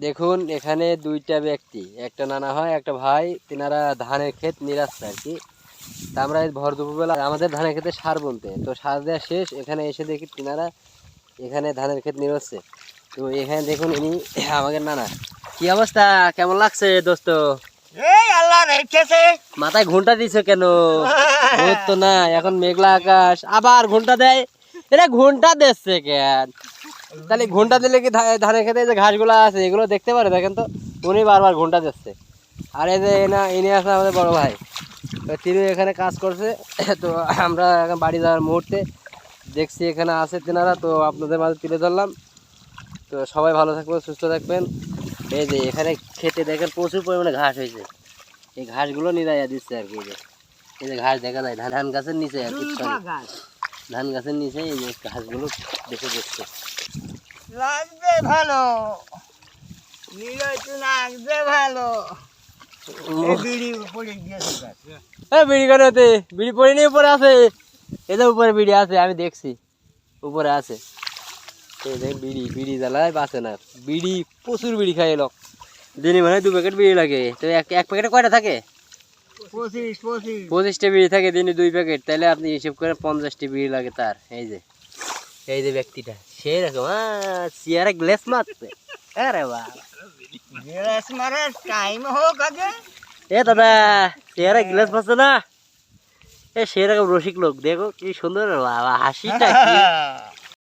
দেখুন এখানে দুইটা ব্যক্তি, একটা নানা হয় একটা ভাই, তিনারা ধানের ক্ষেত নিরাচ্ছে আর কি। তা আমরা ভর দুপুরবেলা আমাদের ধানের ক্ষেতে সার বলতে, তো সার দেওয়া শেষ, এখানে এসে দেখি তিনারা এখানে ধানের ক্ষেত নিরাচ্ছে। তো এখানে দেখুন ইনি আমাদের নানা। কি অবস্থা, কেমন লাগছে দোস্ত? এই আল্লাহ রেখেছে। মাথায় ঘুমটা দিছে কেন? রোদ তো না, এখন মেঘলা আকাশ, আবার ঘুমটা দেয়। এটা ঘুমটা দিচ্ছে কেন? তাহলে ঘুমটা দিলে কি ধানের খেতে যে ঘাসগুলো আছে এগুলো দেখতে পারে? দেখেন তো, উনি বারবার ঘুমটা দিচ্ছে। আর এই যে ইনি আছে আমাদের বড় ভাই, তো তিনি এখানে কাজ করছে। তো আমরা এখন বাড়ি যাওয়ার মুহূর্তে দেখছি এখানে আছে তেনারা, তো আপনাদের মাঝে তুলে ধরলাম। তো সবাই ভালো থাকবেন, সুস্থ থাকবেন। এই যে এখানে খেতে দেখেন প্রচুর পরিমাণে ঘাস হয়েছে, এই ঘাসগুলো নিরাইয়া দিচ্ছে আর কি। এই যে ঘাস দেখা যায় ধান গাছের নিচে আর কি, ধান গাছের নিচে এই যে ঘাসগুলো দেখে দেখছে। লাগবে ভালো, লাগবে ভালো। বিড়ি পড়ে গিয়েছে, বিড়ি করে হতে বিড়ি পড়ে নিয়ে উপরে আছে, এদের উপরে বিড়ি আছে, আমি দেখছি উপরে আছে। এই দেখেন বিড়ি, বিড়ি জ্বালায় বাঁচে না, বিড়ি প্রচুর বিড়ি খাই লোক, দিনে মানে 2 প্যাকেট বিড়ি লাগে। তো এক প্যাকেটে কয়টা থাকে? 25টা বিড়ি থাকে, দিনে 2 প্যাকেট, তাহলে আপনি হিসেব করেন 50টি বিড়ি লাগে তার। এই যে ব্যক্তিটা সেরকম চেয়ারে গ্লাস মারছে। আরে বাবা, গ্লাস মারার টাইম হোক আগে। এ দাদা চেয়ারে গ্লাস মারছে না, এ সেরকম রসিক লোক, দেখো কি সুন্দর বাবা হাসিটা কি।